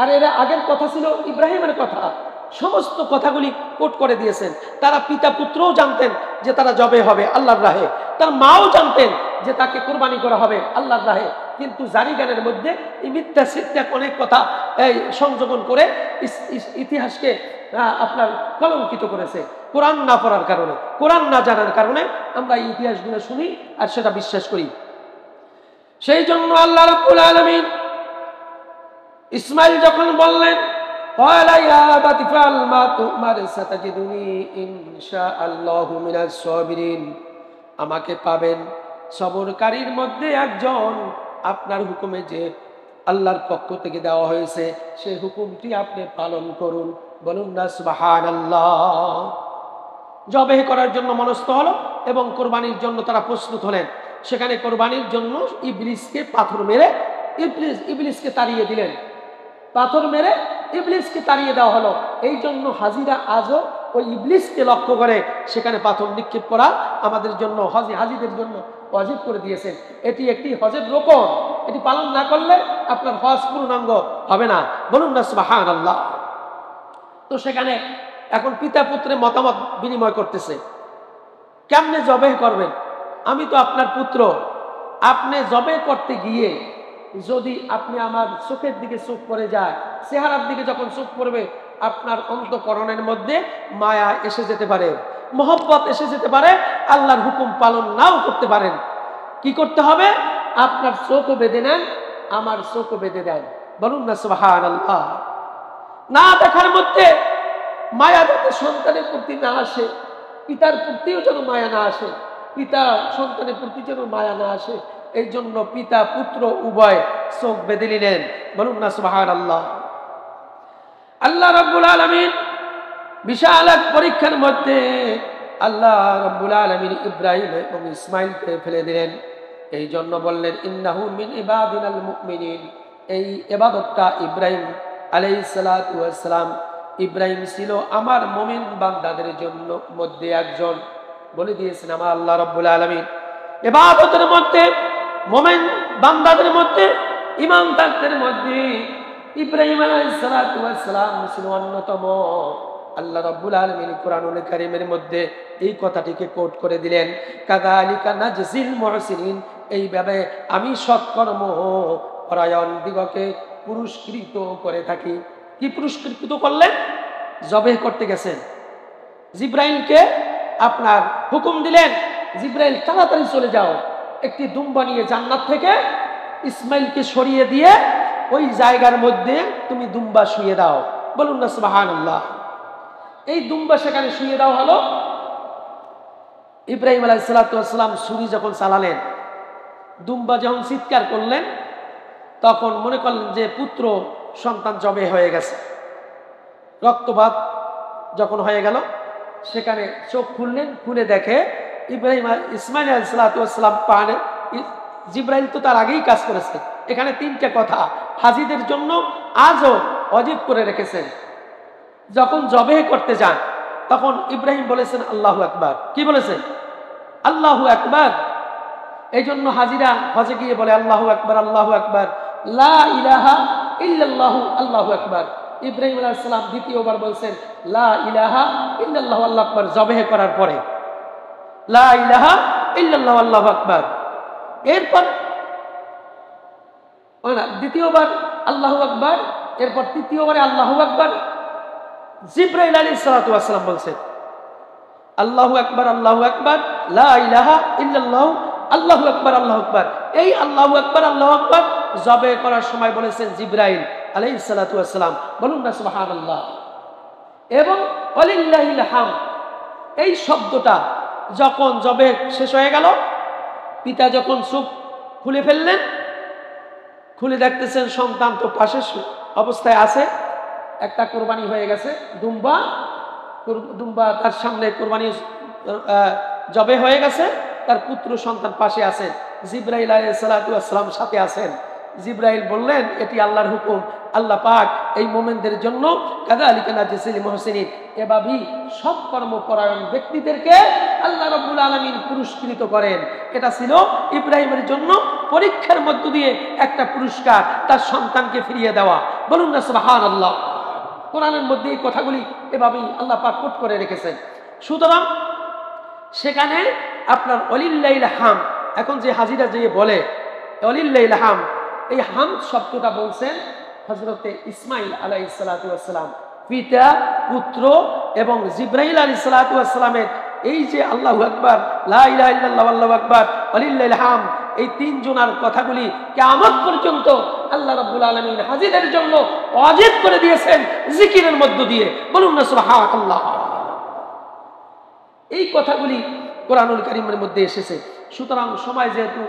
আর এর আগের কথা ছিল ইব্রাহিমের কথা। সমস্ত কথাগুলি কোট করে দিয়েছেন। তারা পিতা পুত্রও জানতেন যে তারা জবে হবে আল্লাহর রাহে, তার মাও জানতেন যে তাকে কোরবানি করা হবে আল্লাহর রাহে। কিন্তু জারি গানের মধ্যে এই মিথ্যা সিদ্ধা অনেক কথা সংযোজন করে ইতিহাসকে আপনার কলঙ্কিত করেছে। কোরআন না পড়ার কারণে, কোরআন না জানার কারণে আমরা এই ইতিহাসগুলো শুনি আর সেটা বিশ্বাস করি। সেই জন্য আল্লাহ রাব্বুল আলামিন ইসমাইল যখন বললেন ক্বালা ইয়া আবাতি ফাআল মা তু'মার সাতাজিদুনি ইনশাআল্লাহু মিনাস সাবিরিন, আমাকে পাবেন সবরকারীর মধ্যে একজন। আপনার হুকুমে যে আল্লাহর পক্ষ থেকে দেওয়া হয়েছে সেই হুকুমটি আপনি পালন করুন। বলুন না সুবহানাল্লাহ। জবেহ করার জন্য মনস্থ হলো এবং কোরবানির জন্য তারা প্রস্তুত হলেন। সেখানে কোরবানির জন্য ইবলিসকে পাথর মেরে ইবলিসকে তাড়িয়ে দিলেন। পাথর মেরে ইবলিসকে তাড়িয়ে দেওয়া হলো। এই জন্য হাজিরা আজও ওই ইবলিসকে লক্ষ্য করে সেখানে পাথর নিক্ষেপ করা আমাদের জন্য হাজিদের জন্য ওয়াজিব করে দিয়েছেন। এটি একটি হজের রোকন, এটি পালন না করলে আপনার হজ পূর্ণাঙ্গ হবে না। বলুন না সুবহানাল্লাহ। তো সেখানে এখন পিতা পুত্রে মতামত বিনিময় করতেছে, কেমনে জবেহ করবেন? আমি তো আপনার পুত্র, আপনি জবেহ করতে গিয়ে যদি আপনি আমার চোখের দিকে চোখ পড়ে যায়, চেহারার দিকে যখন চোখ পড়বে আপনার অন্তঃকরণের মধ্যে মায়া এসে যেতে পারে, মহব্বত এসে যেতে পারে, আল্লাহর হুকুম পালন নাও করতে পারেন। কি করতে হবে? আপনার চোখও বেঁধে নেন, আমার চোখও বেঁধে দেন। বলুন না সুবহানাল্লাহ। না দেখার মধ্যে মায়া যাতে সন্তানের প্রতি না আসে, পিতার প্রতিও যেন মায়া না আসে, পিতা সন্তানের প্রতি যেন মায়া না আসে, এই জন্য পিতা পুত্র উভয় চোখ বেঁধে নিলেন। বলুন না সুবহানাল্লাহ। আল্লাহ রাব্বুল আলামিন বিশাল এক পরীক্ষার মধ্যে আল্লাহ রাব্বুল আলামিন ইব্রাহিম এবং ইসমাইলকে ফেলে দিলেন। এই জন্য বললেন ইন্নাহু মিন ইবাদিনাল মুমিনিন। এই ইবাদতটা ইব্রাহিম আলাইহিস সালাতু ওয়াস সালাম, ইব্রাহিম ছিল আমার মুমিন বান্দাদের জন্য মধ্যে একজন। বলে দিয়েছেন আমার আল্লাহ রাব্বুল আলামিন ইবাদতের মধ্যে, মুমিন বান্দাদের মধ্যে, ঈমানদারদের মধ্যে ইব্রাহিম আলাইহিস সালাতু ওয়াস সালাম ছিল অন্যতম। আল্লাহ রাব্বুল আলামিন কুরআনুল কারীমের মধ্যে এই কথাটিকে কোট করে দিলেন, কাযালিকা নাজজিল মুহসিনিন। এইভাবে আমি সৎকর্ম পরায়ণ দিগকে পুরস্কৃত করে থাকি। কি পুরস্কৃত করলেন? জবেহ করতে গেছেন, জিব্রাইলকে আপনার হুকুম দিলেন, জিব্রাইল তাড়াতাড়ি চলে যাও, একটি দুম্বা নিয়ে জান্নাত থেকে ইসমাইলকে সরিয়ে দিয়ে ওই জায়গার মধ্যে তুমি দুম্বা শুয়ে দাও। বলুন না সুবহানাল্লাহ। এই দুম্বা সেখানে শুয়ে দাও হলো। ইব্রাহিম আলাইহিস সালাতু ওয়াস সালাম ছুরি যখন চালালেন, দুম্বা যখন চিৎকার করলেন, তখন মনে করলেন যে পুত্র সন্তান জবে হয়ে গেছে। রক্তপাত যখন হয়ে গেল, সেখানে চোখ খুললেন, খুলে দেখে ইব্রাহিম ইসমাইল আলাইহিস সালাতু ওয়াস সালাম পানে। জিব্রাইল তো তার আগেই কাজ করেছে। এখানে তিনটা কথা হাজিদের জন্য আজও ওয়াজিব করে রেখেছেন। যখন জবেহ করতে যান তখন ইব্রাহিম বলেছেন আল্লাহু আকবার। কি বলেছেন? আল্লাহু আকবার। এই জন্য হাজিরা হজে গিয়ে বলে আল্লাহু আকবার, আল্লাহু আকবার, লা ইলাহা ইল্লাল্লাহু আল্লাহু আকবার। ইব্রাহিম আলাইহিস সালাম দ্বিতীয়বার বলছেন লা ইলাহা ইল্লাল্লাহু আল্লাহু আকবার জবেহ করার পরে, লা ইলাহা ইল্লাল্লাহু আল্লাহু আকবার। এরপর দ্বিতীয়বার আল্লাহু আকবার, এরপর তৃতীয়বারে আল্লাহু আকবার। জিব্রাইল আলাইহিস সালাতু ওয়াস সালাম বলছেন আল্লাহু আকবার, আল্লাহু আকবার, লা ইলাহা ইল্লাল্লাহু আল্লাহু আকবার, আল্লাহু আকবার। এই আল্লাহু আকবার, আল্লাহু আকবার জবেহ করার সময় বলেছেন জিব্রাইল আলাইহিস সালাতু ওয়াস সালাম। বলুন না সুবহানাল্লাহ। এবং ওয়ালিল্লাহিল হামদ, এই শব্দটা যখন জবেহ শেষ হয়ে গেল, পিতা যখন চোখ খুলে ফেললেন, খুলে দেখতেছেন সন্তান তো পাশে অবস্থায় আছে, একটা কোরবানি হয়ে গেছে, দুম্বা তার সামনে কোরবানি জবে হয়ে গেছে, তার পুত্র সন্তান পাশে আছেন, জিব্রাইল আলাইহিস সালাতু ওয়াস সালাম সাথে আছেন। জিব্রাইল বললেন এটি আল্লাহর হুকুম, আল্লাহ পাক এই মোমেনদের জন্য কাযালিকা নাজজিল মুহসিনিন, এভাবেই সৎ কর্মপরায়ণ ব্যক্তিদেরকে আল্লাহ রাব্বুল আলামিন পুরস্কৃত করেন। এটা ছিল ইব্রাহিমের জন্য পরীক্ষার মধ্য দিয়ে একটা পুরস্কার, তার সন্তানকে ফিরিয়ে দেওয়া। বলুন না সুবহানাল্লাহ। কোরআনের মধ্যে এই কথাগুলি এভাবেই আল্লাহ পাক কোট করে রেখেছেন। সুতরাং সেখানে আপনার ওয়ালিল্লাহিল হামদ, এখন যে হাজিরা যে বলে ওয়ালিল্লাহিল হামদ, এই হামদ শব্দটা বলছেন হযরতে ইসমাইল আলাইহিস সালাতু ওয়াস সালাম, পিতা পুত্র এবং জিব্রাইল আলাইহিস সালাতু ওয়াস সালামের এই যে আল্লাহু আকবার, লা ইলাহা ইল্লাল্লাহু আল্লাহু আকবার, ওয়ালিল্লাহিল হামদ, এই তিন জনার কথাগুলি কিয়ামত পর্যন্ত আল্লাহ রাব্বুল আলামিন হাজিদের জন্য ওয়াজিব করে দিয়েছেন জিকিরের মধ্য দিয়ে। বলুন না সুবহানাল্লাহ। এই কথাগুলি কোরআনুল কারীমের মধ্যে এসেছে। সুতরাং সময় যেহেতু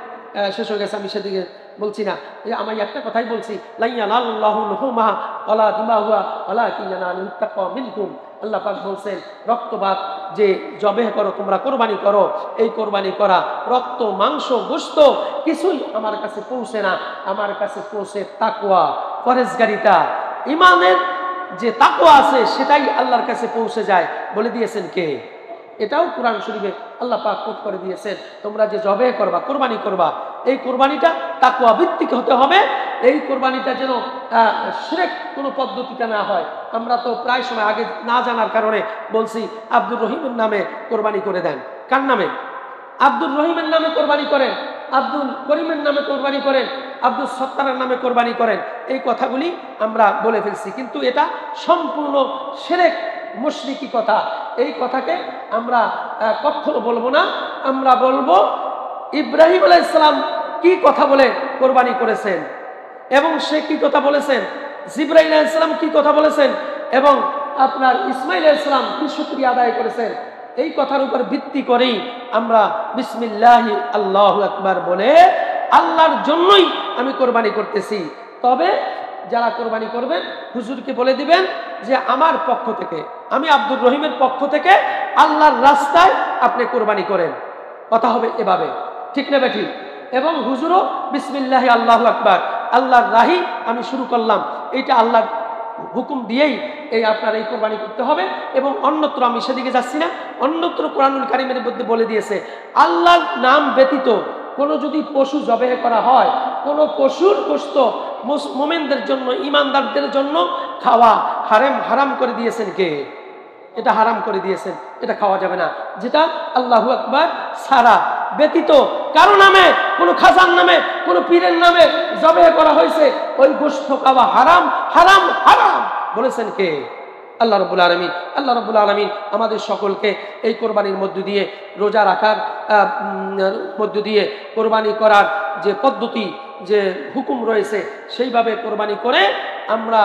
শেষ হয়ে গেছে, আমি সেদিকে বলছি না, আমি একটা কথাই বলছি, লা ইয়ানাল্লাহু লুহুমাহা ওয়ালা দিমাহুহা ওয়ালাকিন ইয়ানালুহুত তাকওয়া মিনকুম। আল্লাহ পাক বলছেন রক্তপাত যে জবেহ করো, তোমরা কোরবানি করো, এই কোরবানি করা রক্ত মাংস গোশত কিছুই আমার কাছে পৌঁছে না, আমার কাছে পৌঁছে তাকওয়া, পরহেজগারিতা, ঈমানের যে তাকওয়া আছে সেটাই আল্লাহর কাছে পৌঁছে যায় বলে দিয়েছেন কে? এটাও কোরআন শরীফে আল্লাহ পাক কোট করে দিয়েছেন, তোমরা যে জবে করবা, কোরবানি করবা, এই কোরবানিটা তাকওয়া ভিত্তিক হতে হবে। এই কোরবানিটা যেন শিরক কোনো পদ্ধতিতে না হয়। আমরা তো প্রায় সময় আগে না জানার কারণে বলছি আব্দুর রহিমের নামে কোরবানি করে দেন। কার নামে? আব্দুর রহিমের নামে কোরবানি করেন, আব্দুল করিমের নামে কোরবানি করেন, আব্দুল সত্তারের নামে কোরবানি করেন। এই কথাগুলি আমরা বলে ফেলছি, কিন্তু এটা সম্পূর্ণ শিরক, মুশরিকি কথা। এই কথাকে আমরা কখনো বলবো না। আমরা বলবো ইব্রাহিম আলাইহিস সালাম কি কথা বলে কোরবানি করেছেন এবং সে কি কথা বলেছেন, জিবরাইল আলাইহিস সালাম কি কথা বলেছেন এবং আপনার ইসমাইল আলাইহিস সালাম কি শুকরিয়া আদায় করেছেন, এই কথার উপর ভিত্তি করেই আমরা বিসমিল্লাহি আল্লাহু আকবার বলে আল্লাহর জন্যই আমি কোরবানি করতেছি। তবে যারা কোরবানি করবেন হুজুরকে বলে দিবেন যে আমার পক্ষ থেকে, আমি আব্দুর রহিমের পক্ষ থেকে আল্লাহর রাস্তায় আপনি কোরবানি করেন। কথা হবে এভাবে, ঠিক না বেঠিক? এবং হুজুরও বিসমিল্লাহি আল্লাহু আকবার, আল্লাহর রাহি আমি শুরু করলাম, এইটা আল্লাহর হুকুম দিয়েই এই আপনার এই কোরবানি করতে হবে। এবং অন্যত্র আমি সেদিকে যাচ্ছি না, অন্যত্র কোরআনুল কারীমের মধ্যে বলে দিয়েছে আল্লাহর নাম ব্যতীত কোনো যদি পশু জবেহ করা হয়, কোনো পশুর গোশত মুমিনদের জন্য, ঈমানদারদের জন্য খাওয়া হারাম করে দিয়েছেন কে? এটা হারাম করে দিয়েছেন, এটা খাওয়া যাবে না। যেটা আল্লাহু আকবার সারা ব্যতীত কারো নামে, কোনো খাজার নামে, কোনো পীরের নামে জবেহ করা হয়েছে, ওই গোশত খাওয়া হারাম হারাম হারাম বলেছেন কে? আল্লাহ রাব্বুল আলামিন। আল্লাহ রাব্বুল আলামিন আমাদের সকলকে এই কোরবানির মধ্য দিয়ে, রোজা রাখার মধ্য দিয়ে, কোরবানি করার যে পদ্ধতি, যে হুকুম রয়েছে সেইভাবে কোরবানি করে আমরা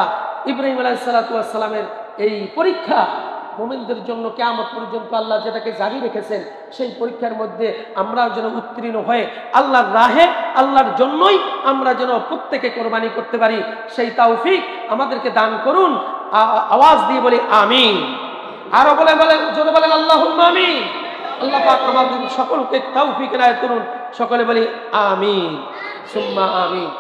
ইব্রাহিম আলাইহিস সালাতু ওয়াস সালামের এই পরীক্ষা মুমিনদের জন্য কিয়ামত পর্যন্ত আল্লাহ যেটাকে জারি রেখেছেন, সেই পরীক্ষার মধ্যে আমরা যেন উত্তীর্ণ হয়ে আল্লাহর রাহে, আল্লাহর জন্যই আমরা যেন প্রত্যেকে কোরবানি করতে পারি, সেই তৌফিক আমাদেরকে দান করুন। আওয়াজ দিয়ে বলি আমিন। আরো বলেন জোরে বলেন আল্লাহুম্মা আমিন। আল্লাহ পাক আমাদের সকলকে তৌফিক এনায়েত করুন। সকলে বলি আমিন সুম্মা আমিন।